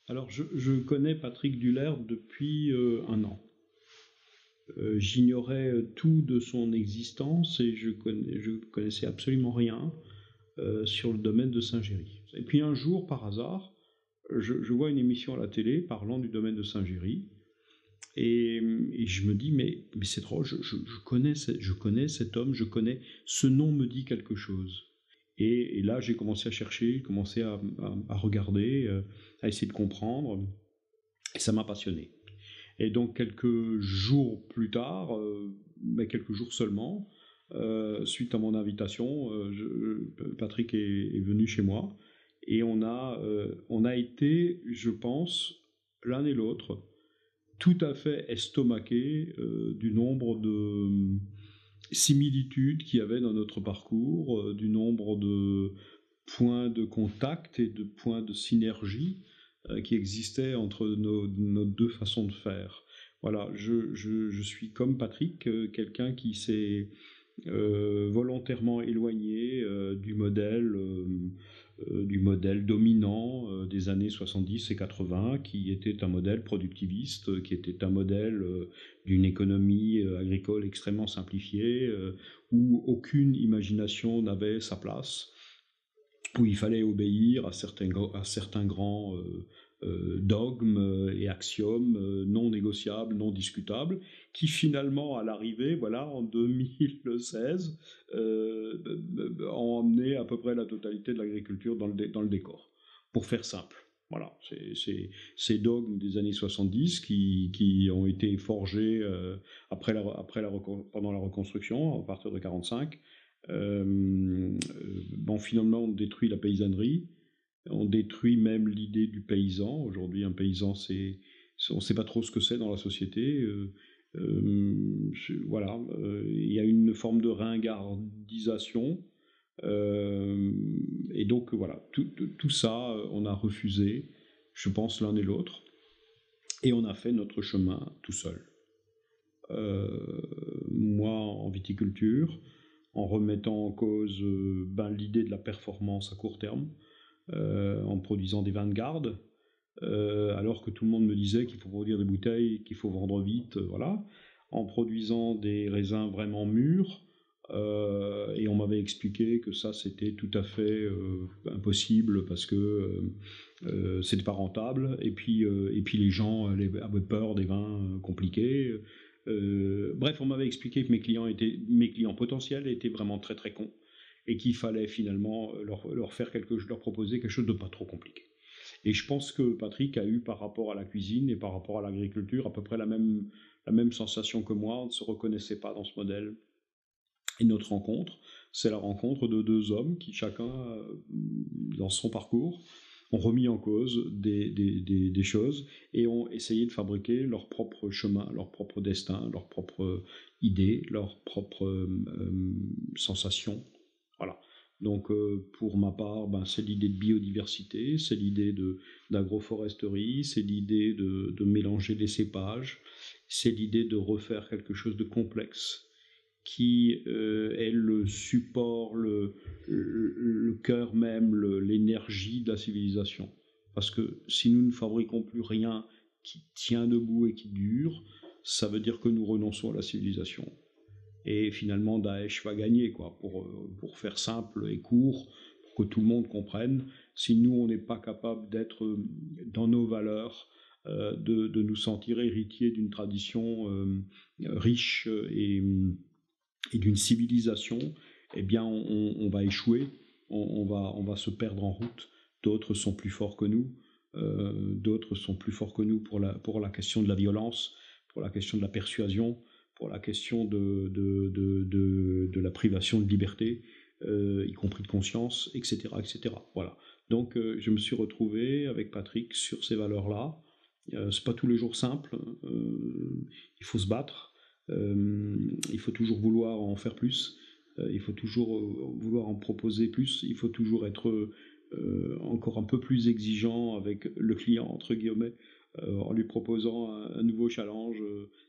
Alors, je connais Patrick Dullert depuis un an. J'ignorais tout de son existence et je connaissais absolument rien sur le domaine de Saint-Géry. Et puis un jour, par hasard, je vois une émission à la télé parlant du domaine de Saint-Géry et je me dis, mais c'est drôle, je connais cet homme, je connais, ce nom me dit quelque chose. Et là, j'ai commencé à chercher, commencé à regarder, à essayer de comprendre, et ça m'a passionné. Et donc quelques jours plus tard, mais quelques jours seulement, suite à mon invitation, Patrick est venu chez moi et on a été, je pense, l'un et l'autre, tout à fait estomaqués du nombre de similitudes qu'il y avait dans notre parcours, du nombre de points de contact et de points de synergie qui existaient entre nos deux façons de faire. Voilà, je suis comme Patrick, quelqu'un qui s'est volontairement éloigné du modèle dominant des années 70 et 80, qui était un modèle productiviste, qui était un modèle d'une économie agricole extrêmement simplifiée, où aucune imagination n'avait sa place, où il fallait obéir à certains grands dogmes et axiomes non négociables, non discutables, qui finalement, à l'arrivée, voilà, en 2016, ont emmené à peu près la totalité de l'agriculture dans le décor. Pour faire simple. Voilà, c'est ces dogmes des années 70 qui ont été forgés pendant la reconstruction, à partir de 45. Bon, finalement, on détruit la paysannerie, on détruit même l'idée du paysan. Aujourd'hui, un paysan, on ne sait pas trop ce que c'est dans la société. Voilà, il y a une forme de ringardisation. Et donc, voilà, tout ça, on a refusé, je pense, l'un et l'autre. Et on a fait notre chemin tout seul. Moi, en viticulture, en remettant en cause l'idée de la performance à court terme, en produisant des vins de garde, alors que tout le monde me disait qu'il faut produire des bouteilles, qu'il faut vendre vite, voilà, en produisant des raisins vraiment mûrs, et on m'avait expliqué que ça c'était tout à fait impossible parce que c'était pas rentable, et puis les gens avaient peur des vins compliqués. Bref, on m'avait expliqué que mes clients potentiels étaient vraiment très très cons et qu'il fallait finalement leur proposer quelque chose de pas trop compliqué. Et je pense que Patrick a eu par rapport à la cuisine et par rapport à l'agriculture à peu près la même sensation que moi. On ne se reconnaissait pas dans ce modèle. Et notre rencontre, c'est la rencontre de deux hommes qui, chacun, dans son parcours, ont remis en cause des choses et ont essayé de fabriquer leur propre chemin, leur propre destin, leur propre idée, leur propre sensation. Voilà. Donc, pour ma part, c'est l'idée de biodiversité, c'est l'idée d'agroforesterie, c'est l'idée de mélanger des cépages, c'est l'idée de refaire quelque chose de complexe qui est le support, le cœur même, l'énergie de la civilisation. Parce que si nous ne fabriquons plus rien qui tient debout et qui dure, ça veut dire que nous renonçons à la civilisation. Et finalement, Daesh va gagner, quoi, pour faire simple et court, pour que tout le monde comprenne. Si nous, on n'est pas capable d'être dans nos valeurs, de nous sentir héritiers d'une tradition riche et d'une civilisation, eh bien, on va échouer, on va se perdre en route. D'autres sont plus forts que nous, d'autres sont plus forts que nous pour la question de la violence, pour la question de la persuasion, pour la question de la privation de liberté, y compris de conscience, etc., etc. Voilà. Donc, je me suis retrouvé avec Patrick sur ces valeurs-là. C'est pas tous les jours simple. Il faut se battre. Il faut toujours vouloir en faire plus. Il faut toujours vouloir en proposer plus. Il faut toujours être encore un peu plus exigeant avec le client, entre guillemets, en lui proposant un nouveau challenge,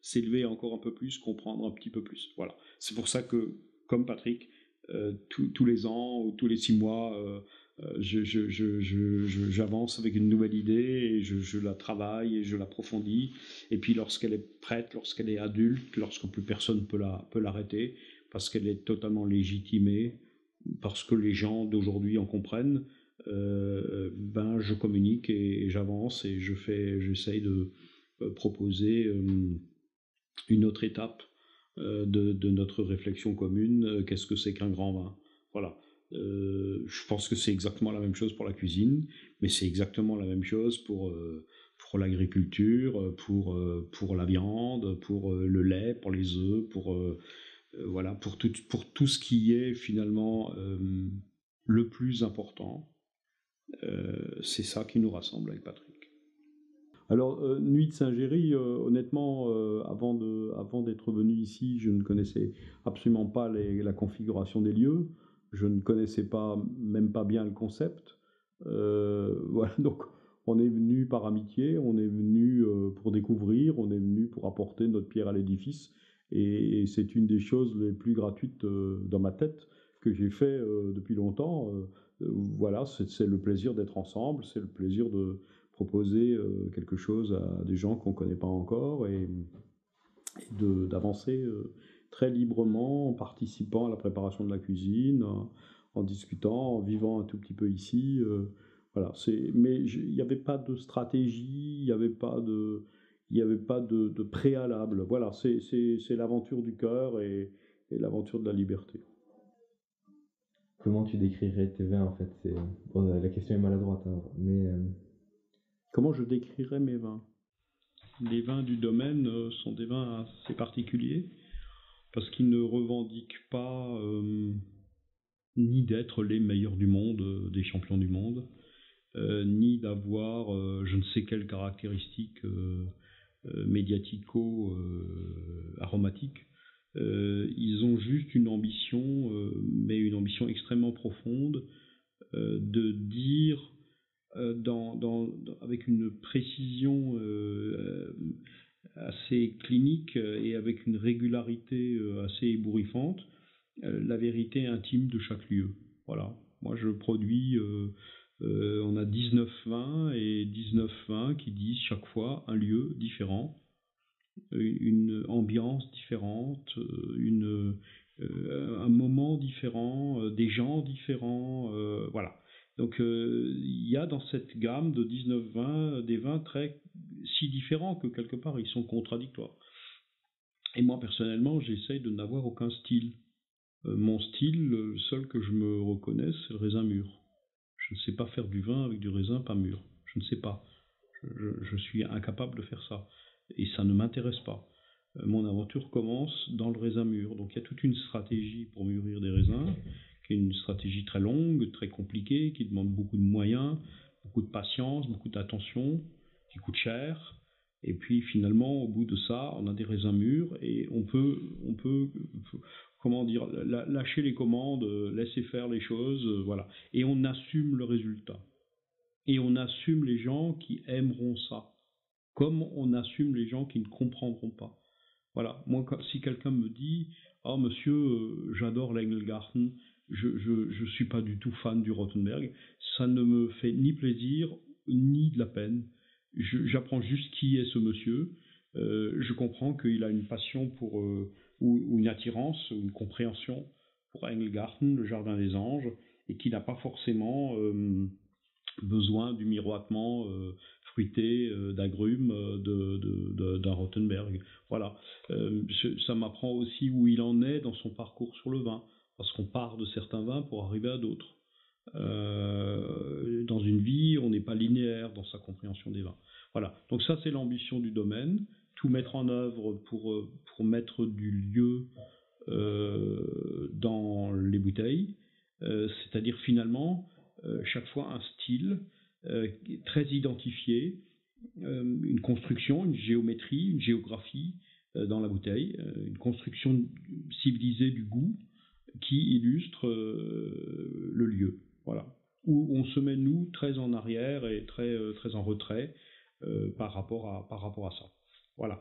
s'élever encore un peu plus, comprendre un petit peu plus. Voilà. C'est pour ça que, comme Patrick, tous les ans ou tous les 6 mois, J'avance avec une nouvelle idée et je la travaille et je l'approfondis. Et puis lorsqu'elle est prête, lorsqu'elle est adulte, lorsque plus personne peut l'arrêter, parce qu'elle est totalement légitimée, parce que les gens d'aujourd'hui en comprennent, ben je communique et j'avance et j'essaye de proposer une autre étape de notre réflexion commune. Qu'est-ce que c'est qu'un grand vin? Voilà. Je pense que c'est exactement la même chose pour la cuisine, mais c'est exactement la même chose pour l'agriculture, pour la viande, pour le lait, pour les œufs, voilà, pour tout ce qui est finalement le plus important. C'est ça qui nous rassemble avec Patrick. Alors, Nuit de Saint-Géry, honnêtement, avant d'être venu ici, je ne connaissais absolument pas la configuration des lieux. Je ne connaissais même pas bien le concept. Voilà, donc on est venu par amitié, on est venu pour découvrir, on est venu pour apporter notre pierre à l'édifice. Et c'est une des choses les plus gratuites dans ma tête que j'ai fait depuis longtemps. Voilà, c'est le plaisir d'être ensemble, c'est le plaisir de proposer quelque chose à des gens qu'on ne connaît pas encore et d'avancer très librement en participant à la préparation de la cuisine, en discutant, en vivant un tout petit peu ici. Voilà, mais il n'y avait pas de stratégie, il n'y avait pas de préalable. Voilà, c'est l'aventure du cœur et l'aventure de la liberté. Comment tu décrirais tes vins en fait? Bon, la question est maladroite, hein, mais Comment je décrirais mes vins? Les vins du domaine sont des vins assez particuliers parce qu'ils ne revendiquent pas ni d'être les meilleurs du monde, des champions du monde, ni d'avoir je ne sais quelles caractéristiques médiatico-aromatiques. Ils ont juste une ambition, mais une ambition extrêmement profonde, de dire avec une précision assez clinique et avec une régularité assez ébouriffante, la vérité intime de chaque lieu. Voilà. Moi, je produis, on a 19 vins et 19 vins qui disent chaque fois un lieu différent, une ambiance différente, un moment différent, des gens différents, voilà. Donc il y a dans cette gamme de 19 vins des vins très si différents que quelque part ils sont contradictoires. Et moi personnellement, j'essaye de n'avoir aucun style. Mon style, le seul que je me reconnaisse, c'est le raisin mûr. Je ne sais pas faire du vin avec du raisin pas mûr. Je ne sais pas. Je suis incapable de faire ça. Et ça ne m'intéresse pas. Mon aventure commence dans le raisin mûr. Donc il y a toute une stratégie pour mûrir des raisins, qui est une stratégie très longue, très compliquée, qui demande beaucoup de moyens, beaucoup de patience, beaucoup d'attention, qui coûte cher. Et puis finalement, au bout de ça, on a des raisins mûrs et on peut comment dire, lâcher les commandes, laisser faire les choses, voilà. Et on assume le résultat. Et on assume les gens qui aimeront ça, comme on assume les gens qui ne comprendront pas. Voilà, moi, si quelqu'un me dit « Oh monsieur, j'adore l'Engelgarten, je suis pas du tout fan du Rothenberg », ça ne me fait ni plaisir, ni de la peine. J'apprends juste qui est ce monsieur, je comprends qu'il a une passion ou une attirance, une compréhension pour Engelgarten, le Jardin des Anges, et qui n'a pas forcément besoin du miroitement fruité d'agrumes d'un Rothenberg. Voilà. Ça m'apprend aussi où il en est dans son parcours sur le vin, parce qu'on part de certains vins pour arriver à d'autres. Dans une vie, on n'est pas linéaire dans sa compréhension des vins. Voilà. Donc ça, c'est l'ambition du domaine, tout mettre en œuvre pour mettre du lieu dans les bouteilles, c'est-à-dire finalement chaque fois un style très identifié, une construction, une géométrie, une géographie dans la bouteille, une construction civilisée du goût qui illustre le lieu. Voilà. Où on se met, nous, très en arrière et très en retrait par rapport à ça. Voilà.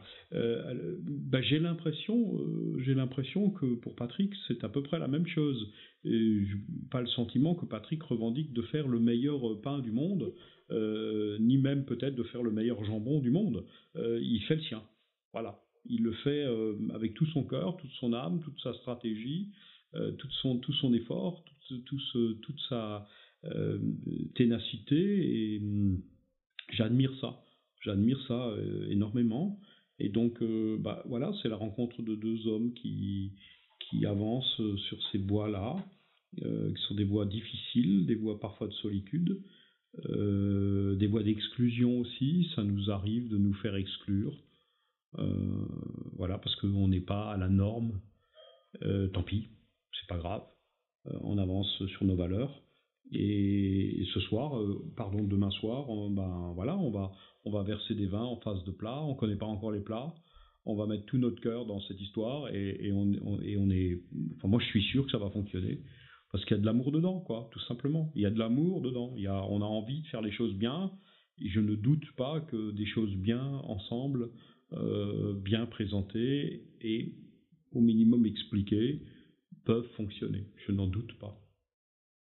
J'ai l'impression que pour Patrick, c'est à peu près la même chose. Et je pas le sentiment que Patrick revendique de faire le meilleur pain du monde, ni même peut-être de faire le meilleur jambon du monde. Il fait le sien. Voilà. Il le fait avec tout son cœur, toute son âme, toute sa stratégie, tout son effort, toute sa euh, ténacité. Et j'admire ça. J'admire ça énormément. Et donc, voilà, c'est la rencontre de deux hommes qui avancent sur ces voies-là, qui sont des voies difficiles, des voies parfois de solitude, des voies d'exclusion aussi. Ça nous arrive de nous faire exclure. Voilà, parce qu'on n'est pas à la norme. Tant pis, c'est pas grave. On avance sur nos valeurs. Et ce soir, pardon, demain soir, voilà, on va verser des vins en face de plats. On connaît pas encore les plats. On va mettre tout notre cœur dans cette histoire et on est. Enfin, moi, je suis sûr que ça va fonctionner parce qu'il y a de l'amour dedans, quoi, tout simplement. Il y a de l'amour dedans. On a envie de faire les choses bien. Et je ne doute pas que des choses bien ensemble, bien présentées et au minimum expliquées, peuvent fonctionner. Je n'en doute pas.